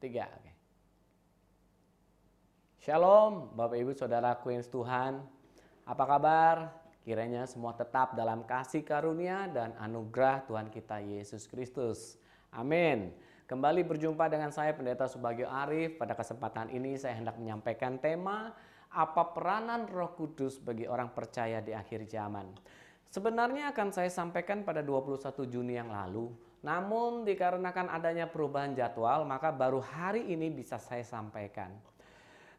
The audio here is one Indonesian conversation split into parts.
3. Oke. Shalom Bapak Ibu Saudaraku yang Tuhan. Apa kabar? Kiranya semua tetap dalam kasih karunia dan anugerah Tuhan kita Yesus Kristus. Amin. Kembali berjumpa dengan saya Pendeta Subagio Arif. Pada kesempatan ini saya hendak menyampaikan tema apa peranan Roh Kudus bagi orang percaya di akhir zaman. Sebenarnya akan saya sampaikan pada 21 Juni yang lalu. Namun dikarenakan adanya perubahan jadwal, maka baru hari ini bisa saya sampaikan.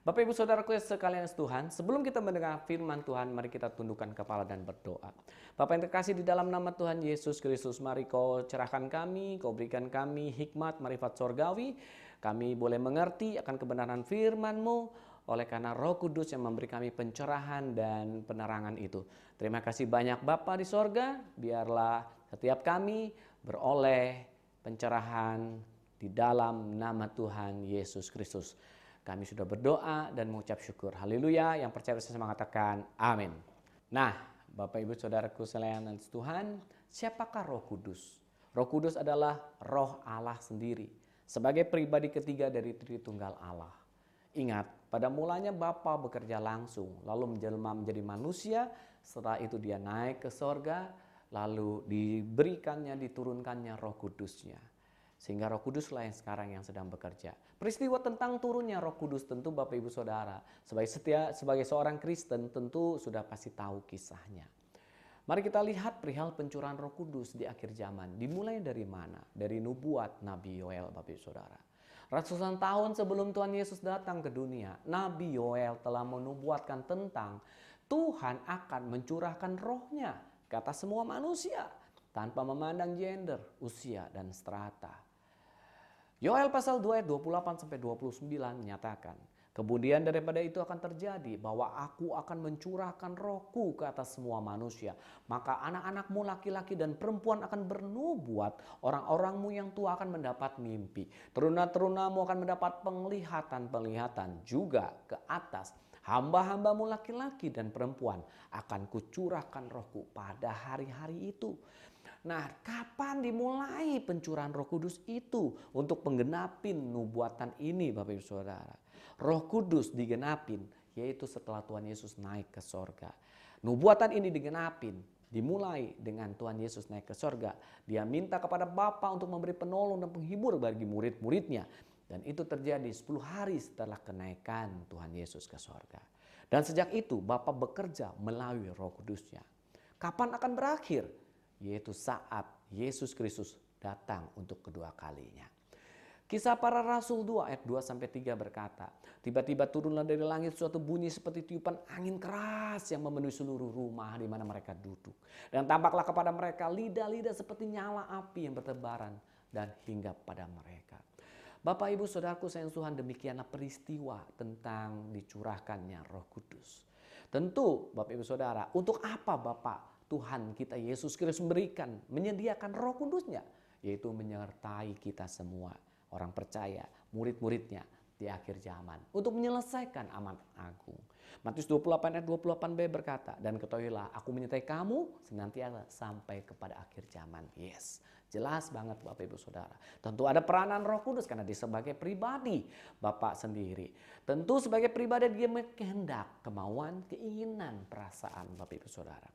Bapak Ibu Saudaraku sekalian Tuhan, sebelum kita mendengar firman Tuhan, mari kita tundukkan kepala dan berdoa. Bapak yang terkasih di dalam nama Tuhan Yesus Kristus, mari Kau cerahkan kami, Kau berikan kami hikmat, marifat sorgawi. Kami boleh mengerti akan kebenaran firman-Mu, oleh karena Roh Kudus yang memberi kami pencerahan dan penerangan itu. Terima kasih banyak Bapa di sorga, biarlah setiap kami beroleh pencerahan di dalam nama Tuhan Yesus Kristus. Kami sudah berdoa dan mengucap syukur. Haleluya. Yang percaya bisa mengatakan amin. Nah, Bapak Ibu Saudaraku sekalian Tuhan, siapakah Roh Kudus? Roh Kudus adalah Roh Allah sendiri, sebagai pribadi ketiga dari Tritunggal Allah. Ingat, pada mulanya Bapa bekerja langsung, lalu menjelma menjadi manusia, setelah itu dia naik ke sorga, lalu diturunkannya Roh Kudusnya. Sehingga Roh Kuduslah yang sekarang yang sedang bekerja. Peristiwa tentang turunnya Roh Kudus tentu Bapak Ibu Saudara, sebagai seorang Kristen tentu sudah pasti tahu kisahnya. Mari kita lihat perihal pencurahan Roh Kudus di akhir zaman. Dimulai dari mana? Dari nubuat Nabi Yoel Bapak Ibu Saudara. Ratusan tahun sebelum Tuhan Yesus datang ke dunia, Nabi Yoel telah menubuatkan tentang Tuhan akan mencurahkan rohnya ke atas semua manusia tanpa memandang gender, usia, dan strata. Yoel pasal 2 ayat 28-29 menyatakan, kemudian daripada itu akan terjadi bahwa aku akan mencurahkan rohku ke atas semua manusia. Maka anak-anakmu laki-laki dan perempuan akan bernubuat, orang-orangmu yang tua akan mendapat mimpi. Teruna-terunamu akan mendapat penglihatan-penglihatan juga ke atas. Hamba-hambamu laki-laki dan perempuan akan kucurahkan rohku pada hari-hari itu. Nah, kapan dimulai pencurahan Roh Kudus itu untuk penggenapin nubuatan ini Bapak Ibu Saudara? Roh Kudus digenapin yaitu setelah Tuhan Yesus naik ke sorga. Nubuatan ini digenapin dimulai dengan Tuhan Yesus naik ke sorga. Dia minta kepada Bapa untuk memberi penolong dan penghibur bagi murid-muridnya. Dan itu terjadi 10 hari setelah kenaikan Tuhan Yesus ke sorga. Dan sejak itu Bapa bekerja melalui Roh Kudusnya. Kapan akan berakhir? Yaitu saat Yesus Kristus datang untuk kedua kalinya. Kisah para Rasul 2 ayat 2-3 berkata, tiba-tiba turunlah dari langit suatu bunyi seperti tiupan angin keras yang memenuhi seluruh rumah di mana mereka duduk. Dan tampaklah kepada mereka lidah-lidah seperti nyala api yang bertebaran dan hinggap pada mereka. Bapak Ibu Saudaraku sayang Tuhan, demikianlah peristiwa tentang dicurahkannya Roh Kudus. Tentu Bapak Ibu Saudara, untuk apa Bapak Tuhan kita Yesus Kristus menyediakan Roh Kudusnya, yaitu menyertai kita semua orang percaya, murid-muridnya di akhir zaman untuk menyelesaikan amanat agung. Matius 28 ayat 28b berkata, dan ketahuilah aku menyertai kamu senantiasa sampai kepada akhir zaman. Yes, jelas banget Bapak Ibu Saudara. Tentu ada peranan Roh Kudus karena dia sebagai pribadi Bapak sendiri. Tentu sebagai pribadi dia kehendak, kemauan, keinginan, perasaan Bapak Ibu Saudara.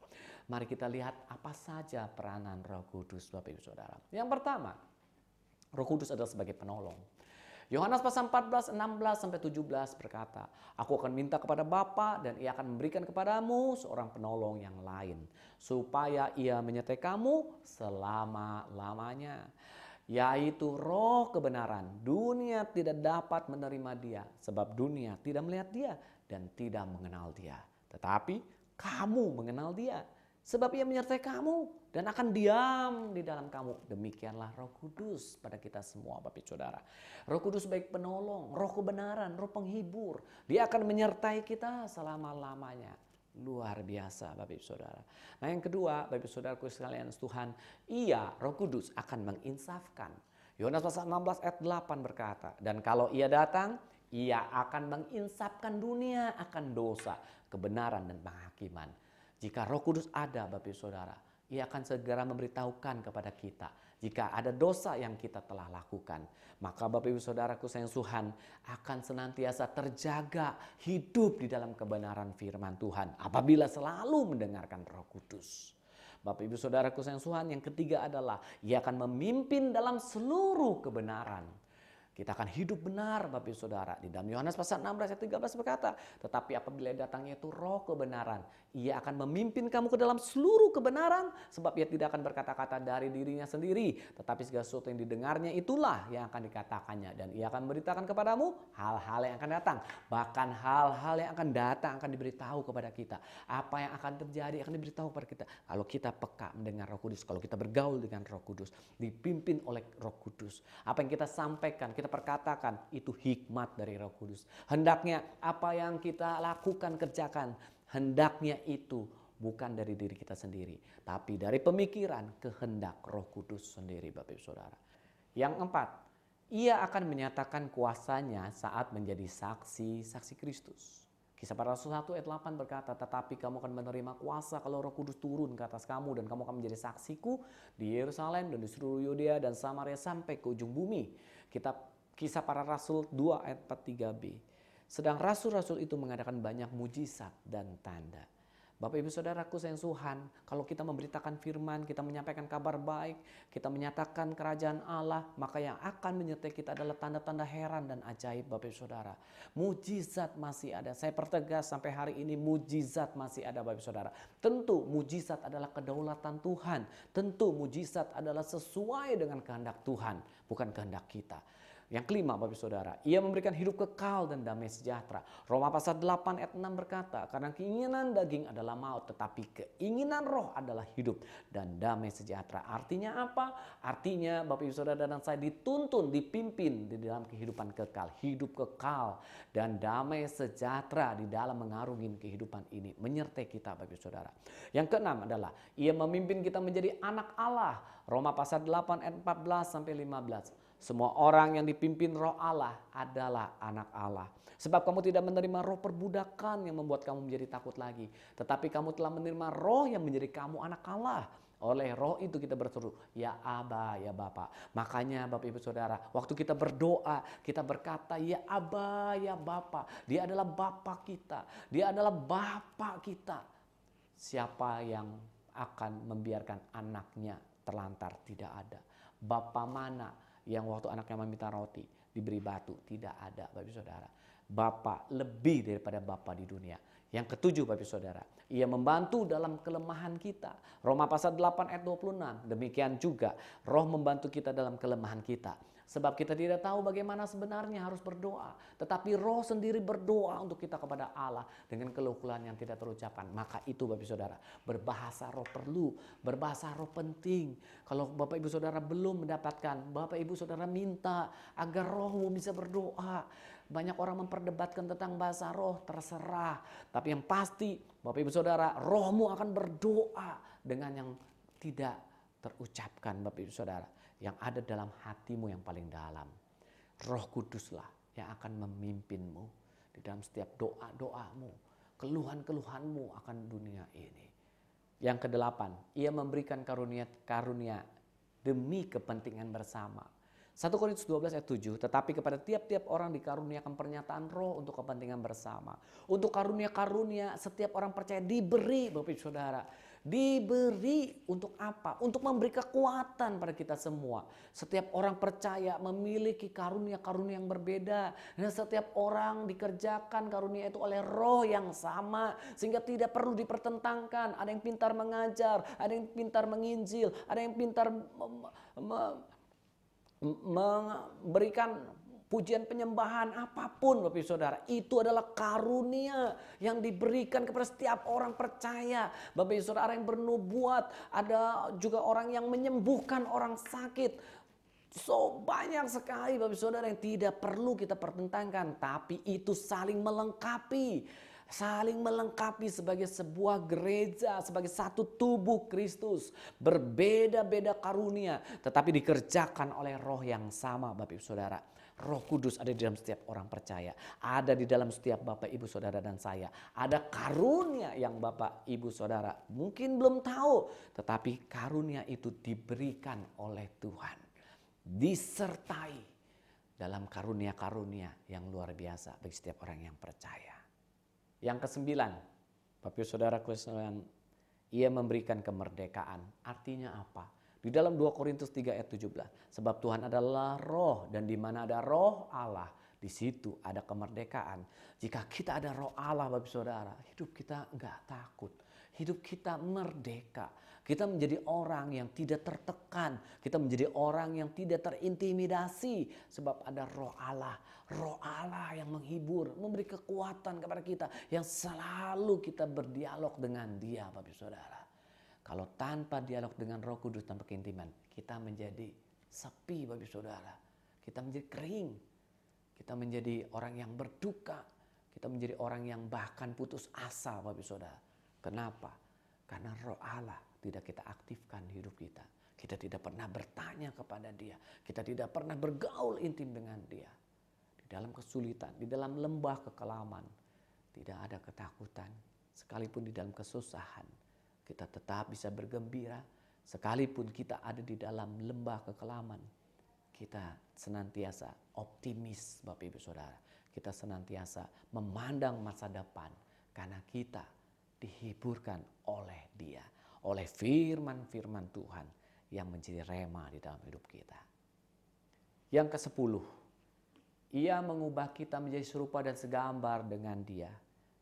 Mari kita lihat apa saja peranan Roh Kudus Bapak Ibu Saudara. Yang pertama, Roh Kudus adalah sebagai penolong. Yohanes pasal 14, 16-17 berkata, aku akan minta kepada Bapa dan ia akan memberikan kepadamu seorang penolong yang lain, supaya ia menyertai kamu selama-lamanya, yaitu Roh kebenaran. Dunia tidak dapat menerima dia, sebab dunia tidak melihat dia dan tidak mengenal dia. Tetapi kamu mengenal dia, sebab ia menyertai kamu dan akan diam di dalam kamu. Demikianlah Roh Kudus pada kita semua Bapak Saudara. Roh Kudus baik penolong, Roh kebenaran, Roh penghibur. Dia akan menyertai kita selama-lamanya. Luar biasa Bapak Ibu Saudara. Nah yang kedua Bapak Ibu Saudaraku sekalian Tuhan, ia Roh Kudus akan menginsafkan. Yohanes pasal 16 ayat 8 berkata, dan kalau ia datang, ia akan menginsafkan dunia akan dosa, kebenaran dan penghakiman. Jika Roh Kudus ada Bapak Ibu Saudara, ia akan segera memberitahukan kepada kita jika ada dosa yang kita telah lakukan. Maka Bapak Ibu Saudaraku sayang Tuhan akan senantiasa terjaga hidup di dalam kebenaran firman Tuhan apabila selalu mendengarkan Roh Kudus. Bapak Ibu Saudaraku sayang Tuhan, yang ketiga adalah Ia akan memimpin dalam seluruh kebenaran. Kita akan hidup benar Bapak Ibu Saudara. Di dalam Yohanes pasal 16 ayat 13 berkata, tetapi apabila datangnya itu roh kebenaran, Ia akan memimpin kamu ke dalam seluruh kebenaran, sebab Ia tidak akan berkata-kata dari dirinya sendiri, tetapi segala sesuatu yang didengarnya itulah yang akan dikatakannya, dan Ia akan memberitakan kepadamu hal-hal yang akan datang. Bahkan hal-hal yang akan datang akan diberitahu kepada kita. Apa yang akan terjadi akan diberitahu kepada kita. Kalau kita peka mendengar Roh Kudus, kalau kita bergaul dengan Roh Kudus, dipimpin oleh Roh Kudus. Apa yang kita sampaikan, kita perkatakan, itu hikmat dari Roh Kudus. Hendaknya apa yang kita lakukan, kerjakan, hendaknya itu bukan dari diri kita sendiri, tapi dari pemikiran kehendak Roh Kudus sendiri Bapak Ibu Saudara. Yang keempat, Ia akan menyatakan kuasanya saat menjadi saksi Kristus. Kisah Para Rasul 1 ayat 8 berkata, tetapi kamu akan menerima kuasa kalau Roh Kudus turun ke atas kamu, dan kamu akan menjadi saksiku di Yerusalem dan di seluruh Yudea dan Samaria sampai ke ujung bumi. Kisah Para Rasul 2 ayat 43b. Sedang rasul-rasul itu mengadakan banyak mujizat dan tanda. Bapak Ibu Saudaraku sayang Tuhan, kalau kita memberitakan firman, kita menyampaikan kabar baik, kita menyatakan kerajaan Allah, maka yang akan menyertai kita adalah tanda-tanda heran dan ajaib Bapak Ibu Saudara. Mujizat masih ada. Saya pertegas sampai hari ini mujizat masih ada Bapak Ibu Saudara. Tentu mujizat adalah kedaulatan Tuhan. Tentu mujizat adalah sesuai dengan kehendak Tuhan, bukan kehendak kita. Yang kelima Bapak Ibu Saudara, Ia memberikan hidup kekal dan damai sejahtera. Roma pasal 8 ayat 6 berkata, karena keinginan daging adalah maut, tetapi keinginan roh adalah hidup dan damai sejahtera. Artinya apa? Artinya Bapak Ibu Saudara dan saya dituntun, dipimpin di dalam kehidupan kekal. Hidup kekal dan damai sejahtera di dalam mengarungi kehidupan ini. Menyertai kita Bapak Ibu Saudara. Yang keenam adalah Ia memimpin kita menjadi anak Allah. Roma pasal 8 ayat 14 sampai 15. Semua orang yang dipimpin roh Allah adalah anak Allah. Sebab kamu tidak menerima roh perbudakan yang membuat kamu menjadi takut lagi. Tetapi kamu telah menerima roh yang menjadi kamu anak Allah. Oleh roh itu kita berseru, ya Aba, ya Bapa. Makanya Bapak Ibu Saudara, waktu kita berdoa, kita berkata, ya Aba, ya Bapa. Dia adalah Bapa kita. Dia adalah Bapa kita. Siapa yang akan membiarkan anaknya terlantar? Tidak ada. Bapa mana yang waktu anaknya meminta roti diberi batu? Tidak ada Bapak Ibu Saudara. Bapa lebih daripada Bapa di dunia. Yang ketujuh Bapak Ibu Saudara, Ia membantu dalam kelemahan kita. Roma pasal 8 ayat 26. Demikian juga roh membantu kita dalam kelemahan kita. Sebab kita tidak tahu bagaimana sebenarnya harus berdoa. Tetapi roh sendiri berdoa untuk kita kepada Allah dengan keluh-keluhan yang tidak terucapkan. Maka itu Bapak Ibu Saudara, berbahasa roh perlu, berbahasa roh penting. Kalau Bapak Ibu Saudara belum mendapatkan, Bapak Ibu Saudara minta agar rohmu bisa berdoa. Banyak orang memperdebatkan tentang bahasa roh, terserah. Tapi yang pasti Bapak Ibu Saudara, rohmu akan berdoa dengan yang tidak terucapkan Bapak Ibu Saudara. Yang ada dalam hatimu yang paling dalam. Roh Kuduslah yang akan memimpinmu di dalam setiap doa-doamu, keluhan-keluhanmu akan dunia ini. Yang kedelapan, Ia memberikan karunia demi kepentingan bersama. 1 Korintus 12 ayat 7, tetapi kepada tiap-tiap orang dikaruniakan pernyataan roh untuk kepentingan bersama. Untuk karunia-karunia setiap orang percaya diberi Bapak Ibu Saudara. Diberi untuk apa? Untuk memberi kekuatan pada kita semua. Setiap orang percaya memiliki karunia-karunia yang berbeda. Dan setiap orang dikerjakan karunia itu oleh roh yang sama. Sehingga tidak perlu dipertentangkan. Ada yang pintar mengajar, ada yang pintar menginjil, ada yang pintar memberikan pujian penyembahan, apapun Bapak Ibu Saudara. Itu adalah karunia yang diberikan kepada setiap orang percaya. Bapak Ibu Saudara yang bernubuat, ada juga orang yang menyembuhkan orang sakit. So banyak sekali Bapak Ibu Saudara yang tidak perlu kita pertentangkan. Tapi itu saling melengkapi. Saling melengkapi sebagai sebuah gereja, sebagai satu tubuh Kristus. Berbeda-beda karunia, tetapi dikerjakan oleh roh yang sama Bapak Ibu Saudara. Roh Kudus ada di dalam setiap orang percaya. Ada di dalam setiap Bapak, Ibu, Saudara, dan saya. Ada karunia yang Bapak, Ibu, Saudara mungkin belum tahu. Tetapi karunia itu diberikan oleh Tuhan. Disertai dalam karunia-karunia yang luar biasa bagi setiap orang yang percaya. Yang kesembilan, Bapak, Ibu, Saudara, ia memberikan kemerdekaan. Artinya apa? Di dalam 2 Korintus 3 ayat 17. Sebab Tuhan adalah roh, dan di mana ada roh Allah, di situ ada kemerdekaan. Jika kita ada roh Allah, Bapak Saudara, hidup kita enggak takut. Hidup kita merdeka. Kita menjadi orang yang tidak tertekan. Kita menjadi orang yang tidak terintimidasi. Sebab ada roh Allah. Roh Allah yang menghibur, memberi kekuatan kepada kita. Yang selalu kita berdialog dengan Dia, Bapak Saudara. Kalau tanpa dialog dengan Roh Kudus, tanpa keintiman, kita menjadi sepi, Bapak Saudara. Kita menjadi kering. Kita menjadi orang yang berduka. Kita menjadi orang yang bahkan putus asa, Bapak Saudara. Kenapa? Karena Roh Allah tidak kita aktifkan di hidup kita. Kita tidak pernah bertanya kepada Dia. Kita tidak pernah bergaul intim dengan Dia. Di dalam kesulitan, di dalam lembah kekelaman, tidak ada ketakutan. Sekalipun di dalam kesusahan, kita tetap bisa bergembira. Sekalipun kita ada di dalam lembah kekelaman, kita senantiasa optimis, Bapak Ibu Saudara. Kita senantiasa memandang masa depan karena kita dihiburkan oleh Dia, oleh firman-firman Tuhan yang menjadi rema di dalam hidup kita. Yang ke-10, Ia mengubah kita menjadi serupa dan segambar dengan Dia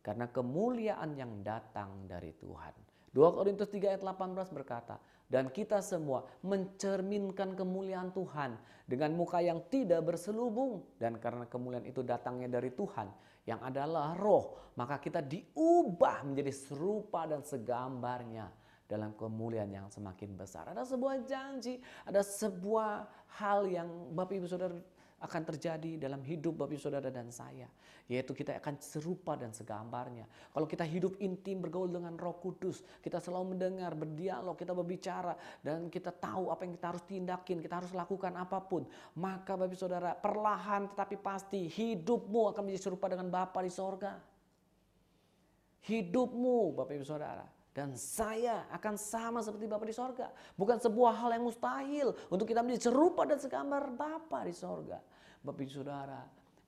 karena kemuliaan yang datang dari Tuhan. 2 Korintus 3 ayat 18 berkata, dan kita semua mencerminkan kemuliaan Tuhan dengan muka yang tidak berselubung. Dan karena kemuliaan itu datangnya dari Tuhan yang adalah roh, maka kita diubah menjadi serupa dan segambarnya dalam kemuliaan yang semakin besar. Ada sebuah janji, ada sebuah hal yang Bapak Ibu Saudara akan terjadi dalam hidup Bapak Saudara dan saya, yaitu kita akan serupa dan segambarnya. Kalau kita hidup intim bergaul dengan Roh Kudus, kita selalu mendengar, berdialog, kita berbicara, dan kita tahu apa yang kita harus tindakin, kita harus lakukan apapun, maka Bapak Saudara perlahan tetapi pasti hidupmu akan menjadi serupa dengan Bapa di sorga. Hidupmu Bapak Ibu Saudara dan saya akan sama seperti Bapa di sorga. Bukan sebuah hal yang mustahil untuk kita menjadi serupa dan segambar Bapa di sorga. Bapak Ibu Saudara,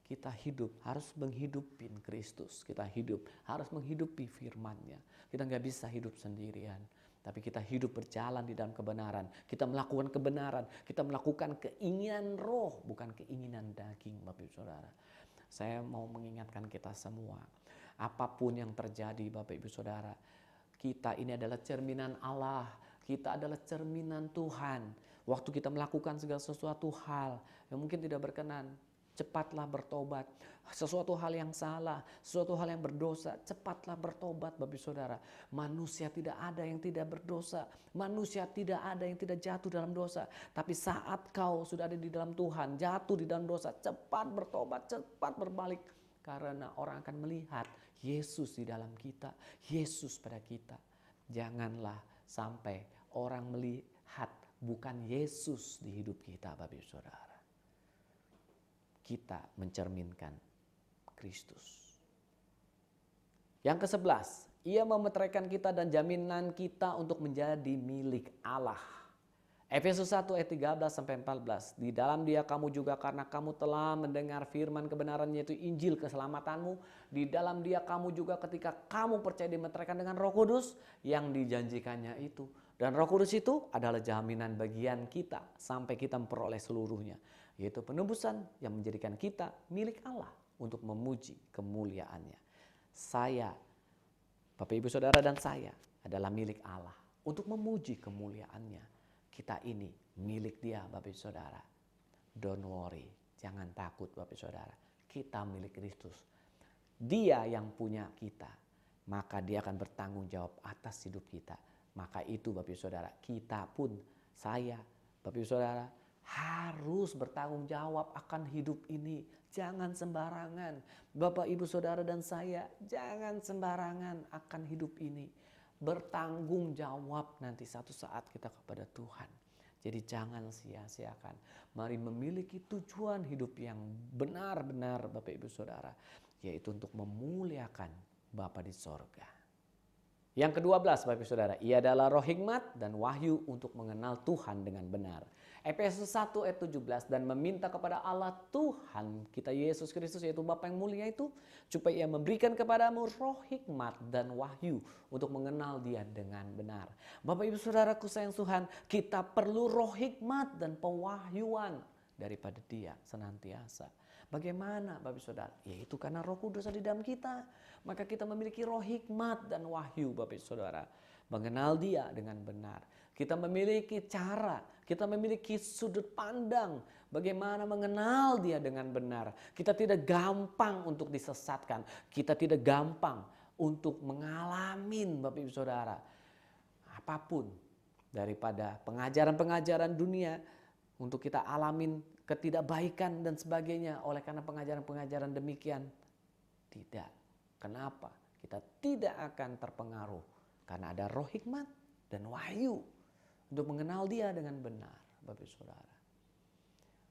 kita hidup harus menghidupi Kristus. Kita hidup harus menghidupi firman-Nya. Kita nggak bisa hidup sendirian. Tapi kita hidup berjalan di dalam kebenaran. Kita melakukan kebenaran. Kita melakukan keinginan roh, bukan keinginan daging, Bapak Ibu Saudara. Saya mau mengingatkan kita semua. Apapun yang terjadi, Bapak Ibu Saudara, kita ini adalah cerminan Allah. Kita adalah cerminan Tuhan. Waktu kita melakukan segala sesuatu hal yang mungkin tidak berkenan, cepatlah bertobat. Sesuatu hal yang salah, sesuatu hal yang berdosa, cepatlah bertobat, Bapak Saudara. Manusia tidak ada yang tidak berdosa. Manusia tidak ada yang tidak jatuh dalam dosa. Tapi saat kau sudah ada di dalam Tuhan, jatuh di dalam dosa, cepat bertobat, cepat berbalik. Karena orang akan melihat Yesus di dalam kita, Yesus pada kita. Janganlah sampai orang melihat bukan Yesus di hidup kita, Bapak Ibu Saudara. Kita mencerminkan Kristus. Yang ke-11, Ia memeteraikan kita dan jaminan kita untuk menjadi milik Allah. Efesus 1 ayat 13-14. Di dalam Dia kamu juga karena kamu telah mendengar firman kebenaran yaitu Injil keselamatanmu. Di dalam Dia kamu juga ketika kamu percaya dimeteraikan dengan Roh Kudus yang dijanjikannya itu. Dan Roh Kudus itu adalah jaminan bagian kita sampai kita memperoleh seluruhnya. Yaitu penebusan yang menjadikan kita milik Allah untuk memuji kemuliaannya. Saya, Bapak Ibu Saudara dan saya adalah milik Allah untuk memuji kemuliaannya. Kita ini milik Dia, Bapak Ibu Saudara. Don't worry, jangan takut Bapak Ibu Saudara. Kita milik Kristus. Dia yang punya kita, maka Dia akan bertanggung jawab atas hidup kita. Maka itu Bapak Ibu Saudara, kita pun, saya, Bapak Ibu Saudara, harus bertanggung jawab akan hidup ini. Jangan sembarangan. Bapak Ibu Saudara dan saya, jangan sembarangan akan hidup ini. Bertanggung jawab nanti satu saat kita kepada Tuhan. Jadi jangan sia-siakan. Mari memiliki tujuan hidup yang benar-benar Bapak Ibu Saudara. Yaitu untuk memuliakan Bapa di sorga. Yang ke-12 Bapak Ibu Saudara. Ia adalah roh hikmat dan wahyu untuk mengenal Tuhan dengan benar. Efesus 1 ayat 17, dan meminta kepada Allah Tuhan kita Yesus Kristus yaitu Bapa yang mulia itu, supaya Ia memberikan kepadamu roh hikmat dan wahyu untuk mengenal Dia dengan benar. Bapak Ibu Saudaraku sayang Tuhan, kita perlu roh hikmat dan pewahyuan daripada Dia senantiasa. Bagaimana Bapak Ibu Saudara? Yaitu karena Roh Kudus ada di dalam kita. Maka kita memiliki roh hikmat dan wahyu Bapak Ibu Saudara. Mengenal Dia dengan benar. Kita memiliki cara, kita memiliki sudut pandang bagaimana mengenal Dia dengan benar. Kita tidak gampang untuk disesatkan. Kita tidak gampang untuk mengalami Bapak Ibu Saudara apapun daripada pengajaran-pengajaran dunia untuk kita alamin ketidakbaikan dan sebagainya oleh karena pengajaran-pengajaran demikian. Tidak. Kenapa? Kita tidak akan terpengaruh karena ada roh hikmat dan wahyu untuk mengenal Dia dengan benar, Bapak Saudara.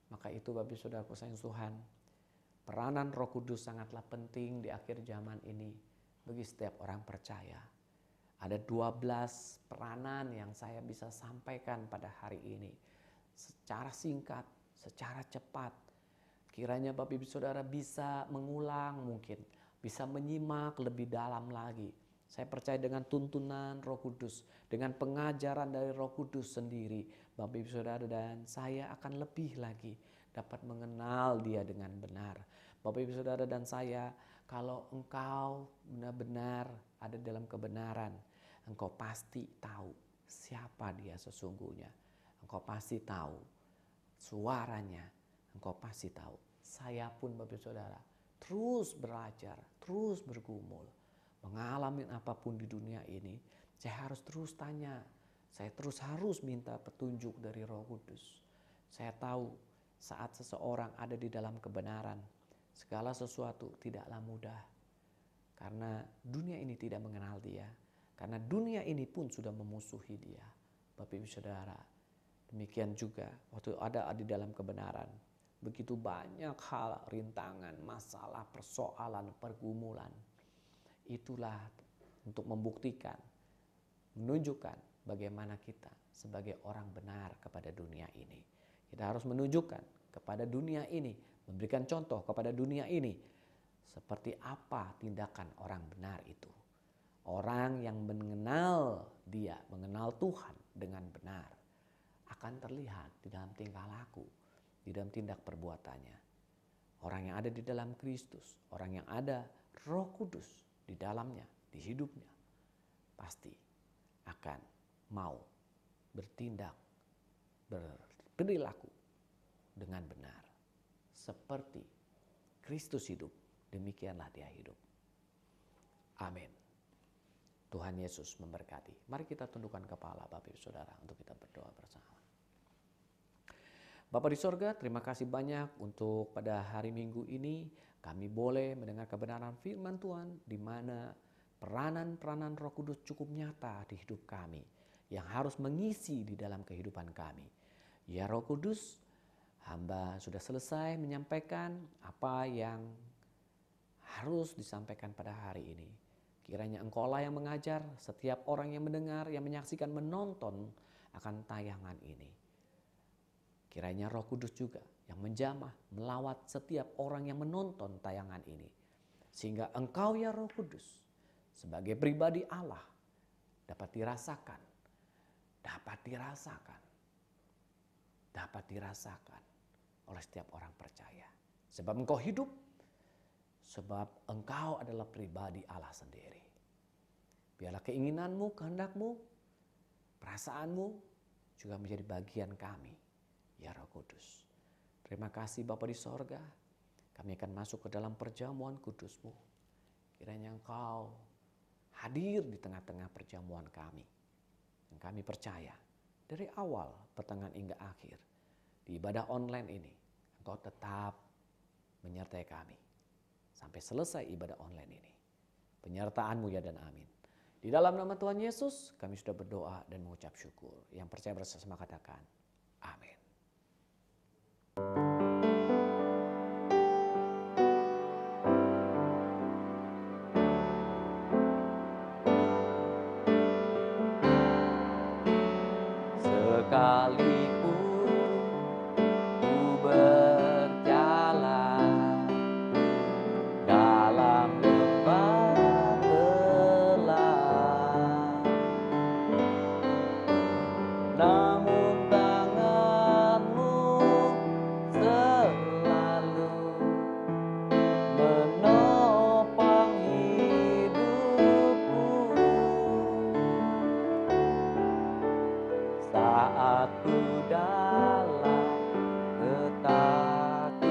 Maka itu Bapak Saudaraku sayang Tuhan, peranan Roh Kudus sangatlah penting di akhir zaman ini bagi setiap orang percaya. Ada 12 peranan yang saya bisa sampaikan pada hari ini secara singkat, secara cepat. Kiranya Bapak Ibu Saudara bisa mengulang mungkin, bisa menyimak lebih dalam lagi. Saya percaya dengan tuntunan Roh Kudus, dengan pengajaran dari Roh Kudus sendiri, Bapak Ibu Saudara dan saya akan lebih lagi dapat mengenal Dia dengan benar. Bapak Ibu Saudara dan saya, kalau engkau benar-benar ada dalam kebenaran, engkau pasti tahu siapa Dia sesungguhnya. Engkau pasti tahu suaranya, engkau pasti tahu. Saya pun Bapak Ibu Saudara terus belajar, terus bergumul. Mengalami apapun di dunia ini, saya harus terus tanya. Saya terus harus minta petunjuk dari Roh Kudus. Saya tahu saat seseorang ada di dalam kebenaran, segala sesuatu tidaklah mudah. Karena dunia ini tidak mengenal Dia. Karena dunia ini pun sudah memusuhi Dia. Bapak Ibu Saudara, demikian juga waktu ada di dalam kebenaran. Begitu banyak hal, rintangan, masalah, persoalan, pergumulan. Itulah untuk membuktikan, menunjukkan bagaimana kita sebagai orang benar kepada dunia ini. Kita harus menunjukkan kepada dunia ini, memberikan contoh kepada dunia ini seperti apa tindakan orang benar itu. Orang yang mengenal Dia, mengenal Tuhan dengan benar akan terlihat di dalam tingkah laku, di dalam tindak perbuatannya. Orang yang ada di dalam Kristus, orang yang ada Roh Kudus di dalamnya, di hidupnya, pasti akan mau bertindak, berperilaku dengan benar. Seperti Kristus hidup, demikianlah Dia hidup. Amin. Tuhan Yesus memberkati. Mari kita tundukkan kepala Bapak Ibu Saudara untuk kita berdoa bersama. Bapa di sorga, terima kasih banyak untuk pada hari Minggu ini kami boleh mendengar kebenaran firman Tuhan di mana peranan-peranan Roh Kudus cukup nyata di hidup kami yang harus mengisi di dalam kehidupan kami. Ya Roh Kudus, hamba sudah selesai menyampaikan apa yang harus disampaikan pada hari ini. Kiranya Engkaulah yang mengajar setiap orang yang mendengar, yang menyaksikan, menonton akan tayangan ini. Kiranya Roh Kudus juga yang menjamah, melawat setiap orang yang menonton tayangan ini. Sehingga Engkau ya Roh Kudus sebagai pribadi Allah dapat dirasakan, dapat dirasakan oleh setiap orang percaya. Sebab Engkau hidup, sebab Engkau adalah pribadi Allah sendiri. Biarlah keinginanmu, kehendakmu, perasaanmu juga menjadi bagian kami, ya Roh Kudus. Terima kasih Bapa di sorga, kami akan masuk ke dalam perjamuan kudus-Mu. Kiranya Engkau hadir di tengah-tengah perjamuan kami. Dan kami percaya dari awal, pertengahan hingga akhir, di ibadah online ini, Engkau tetap menyertai kami. Sampai selesai ibadah online ini. Penyertaan-Mu ya dan amin. Di dalam nama Tuhan Yesus, kami sudah berdoa dan mengucap syukur. Yang percaya bersama katakan, Amin. Sekalipun ku berjalan dalam lembah gelap, namun tangan-Mu selalu menopang hidupku. Saat ku dalam ketakutan,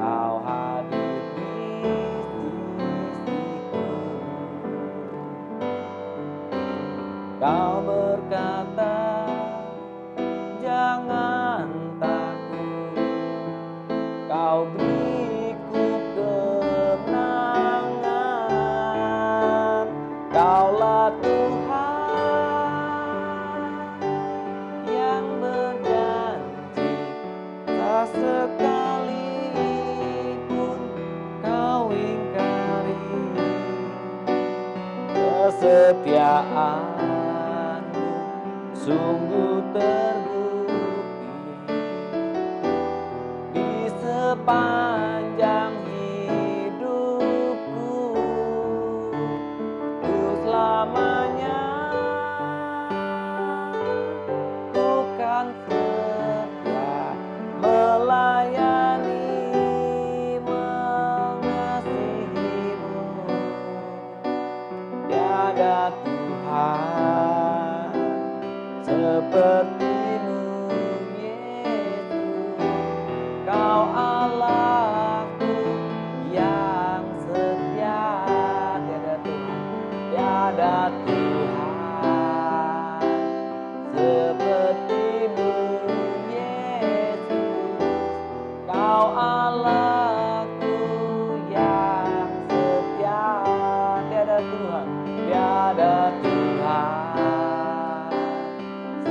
Kau hadir di sisiku. Kau berkata, jangan takut, Kau beriku kemenangan. Kaulah Tuhan yang berjanji, tak sekalipun Kau ingkari kesetiaan-Mu sungguh terbukti di sepanjang hidupku. Ku selamanya ku kan setia melayani, mengasihi-Mu. Tiada Tuhan seperti-Mu, Yesus. Kau Allahku yang setia. Tiada Tuhan, tiada Tuhan seperti-Mu, Yesus. Kau Allahku yang setia. Tiada Tuhan, tiada Tuhan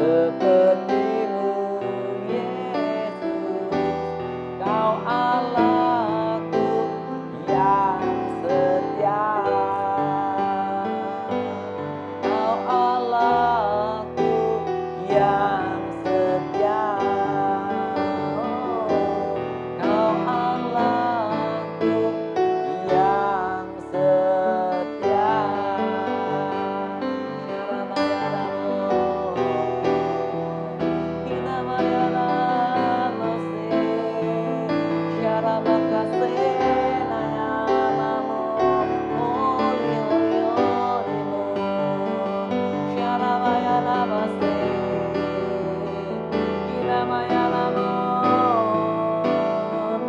seperti-Mu, Yesus. Kau Allahku yang setia. Kau Allahku yang setia. Kau Allahku yang setia.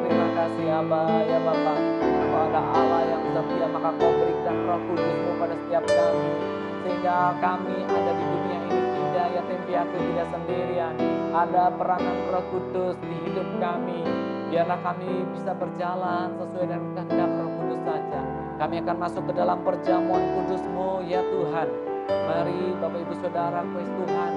Terima kasih Aba, ya Bapa. Kau ada Allah yang setia, maka Kau berikan Roh Kudus-Mu pada setiap kami, sehingga kami ada di dunia ini tidak yatim piatu, tidak sendirian. Ada peranan Roh Kudus di hidup kami. Biarlah kami bisa berjalan sesuai dengan kehendak Roh Kudus saja. Kami akan masuk ke dalam perjamuan kudus-Mu, ya Tuhan. Mari Bapak Ibu Saudara, kuis Tuhan,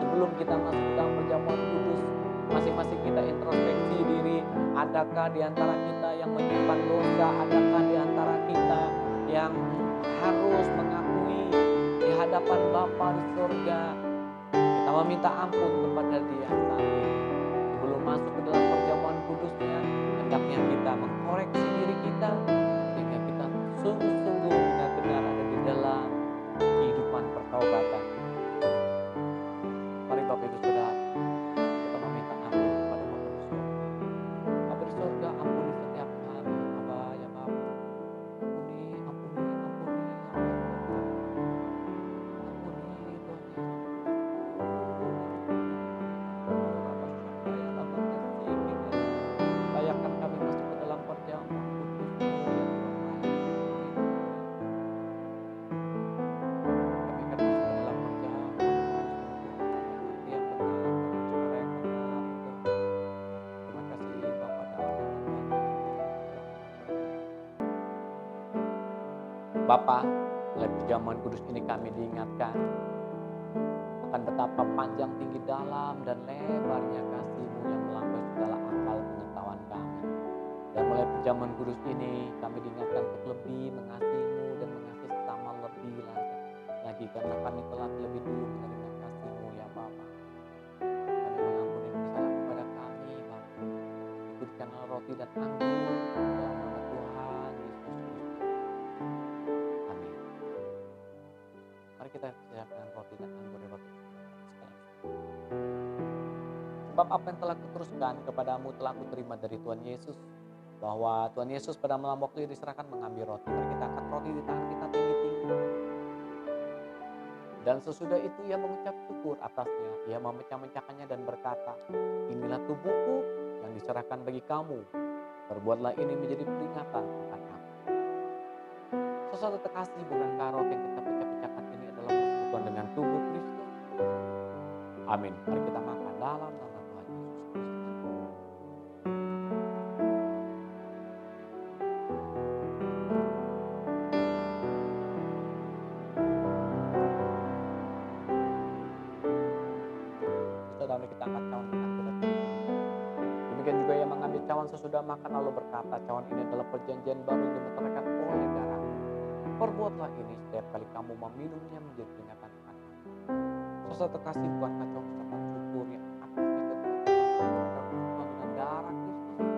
sebelum kita masuk ke dalam perjamuan kudus, masing-masing kita introspeksi diri. Adakah di antara kita yang menyimpan dosa? Adakah di antara kita yang harus mengakui di hadapan Bapa di surga? Kita meminta ampun kepada Dia saat ini. Sebelum masuk ke dalam perjamuan kudusnya, hendaknya kita mengkoreksi diri kita, sehingga kita sungguh-sungguh benar-benar ada di dalam kehidupan pertaubatan. Mari Bapak Ibu Saudara, kita meminta ampun kepada Bapa di surga. Bapa di surga, ampuni setiap kami, Aba, ya Bapa. Ampuni, ampuni, ampuni, ampuni Tuhan Yesus. Layakkan kami masuk ke dalam perjamuan kudus-Mu yang Bapa, dalam perjamuan kudus ini kami diingatkan akan betapa panjang, tinggi, dalam, dan lebarnya kasih-Mu yang melampaui segala akal pengetahuan kami. Dan mulai perjamuan kudus ini kami diingatkan untuk lebih mengasihi-Mu dan mengasihi sesama lebih lagi karena kami telah lebih dulu menerima kasih-Mu ya Bapa. Kami mengampuni dosa kepada kami Bapa. Diberikanlah roti dan anggur dalam nama Tuhan Yesus Kristus. Amin. Mari kita siapkan roti dan anggur ya Bapak. Sebab apa yang telah kuteruskan kepadamu telah kuterima dari Tuhan Yesus, bahwa Tuhan Yesus pada malam waktu diserahkan mengambil roti. Mari kita angkat roti di tangan kita tinggi-tinggi. Dan sesudah itu ia mengucap syukur atasnya. Ia memecah-mecahkannya dan berkata, inilah tubuhku yang diserahkan bagi kamu. Perbuatlah ini menjadi peringatan akan aku. Saudara terkasih, bukankah roti yang kita pecah-pecahkan ini adalah persekutuan dengan tubuh Kristus? Amin. Mari kita makan dalam nama Tuhan Yesus Kristus. Saudara, mari kita angkat cawan kita angkat. Demikian juga yang mengambil cawan sesudah makan lalu berkata, cawan ini adalah perjanjian baru yang dimeteraikan oleh darah. Perbuatlah ini setiap kali kamu meminumnya menjadi peringatan akan aku. Saudara terkasih, bukankah cawan ucapan syukur yang atasnya keterangan dengan darah Kristus?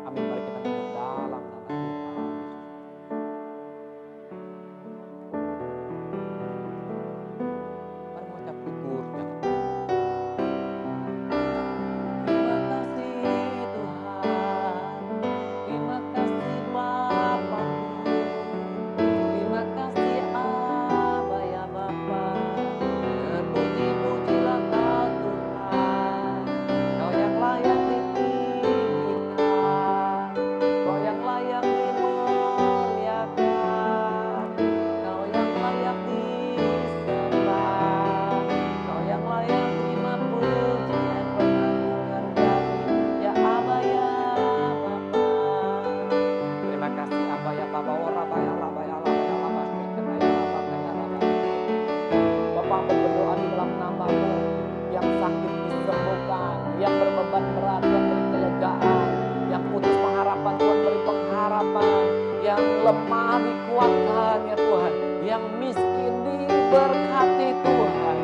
Amin. Mari kita minum dalam nama Tuhan Yesus. Mari mengucap syukur yang terima kasih Tuhan, terima kasih Bapa, terima kasih Aba ya Bapa. Terpuji-pujilah Kau Tuhan, Kau yang layak ditinggikan, Kau yang layak dimuliakan, Kau yang layak disembah, Kau yang layak terima pujian pengagungan kami, ya Aba ya Bapa. Terima kasih Aba ya Bapa, Bapa ya Bapa ya Bapa ya Bapa, Bapa ya Bapa ya Bapa. Bapa berdoa di dalam nama-Mu, yang sakit disembuhkan, yang berbeban berat Tuhan beri kelegaan, yang putus pengharapan Tuhan beri pengharapan, yang lemah dikuatkan ya Tuhan, yang miskin diberkati Tuhan.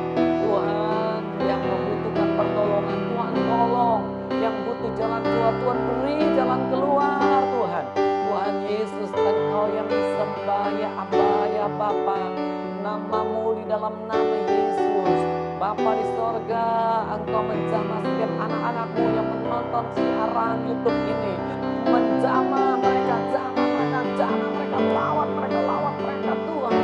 Tuhan yang membutuhkan pertolongan Tuhan tolong, yang butuh jalan keluar Tuhan beri jalan keluar Tuhan. Tuhan Yesus Engkau yang disembah ya Aba ya Bapa. Nama-Mu di dalam nama Yesus. Bapa di sorga, Engkau menjamah setiap anak-anak-Mu yang menonton siaran YouTube ini. Menjamah mereka, lawat mereka Tuhan.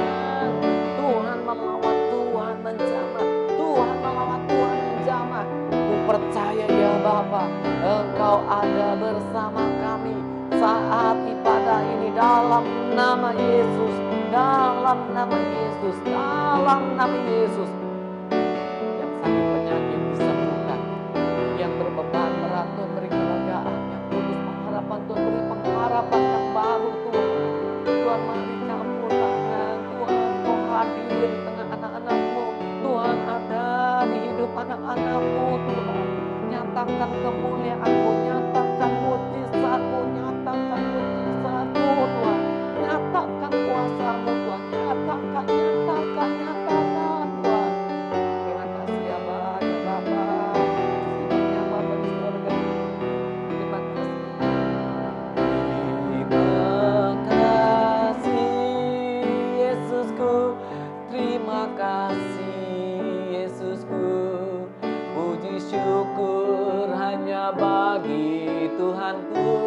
Tuhan melawat, Tuhan menjamah, Tuhan melawat, Tuhan menjamah. Ku percaya ya Bapa, Engkau ada bersama kami saat ibadah ini dalam nama Yesus, dalam nama Yesus, dalam nama Yesus. Yang sakit penyakit disembuhkan, yang berbeban berat Tuhan beri kelegaan, yang putus pengharapan Tuhan beri pengharapan yang baru Tuhan. Tuhan mari campur tangan, Tuhan Kau hadir di tengah anak-anak-Mu, Tuhan ada di hidup anak-anak-Mu Tuhan. Nyatakan kemuliaan-Mu, nyatakan mujizat-Mu, nyatakan mujizat-Mu Tuhan. Nyatakan kuasa-Mu Tuhan, nyatakan Tuhan. Terima kasih ya Bapa, ya Bapa. Terima kasih Bapa di surga. Terima kasih. Terima kasih Yesusku, terima kasih Yesusku. Puji syukur hanya bagi Tuhanku.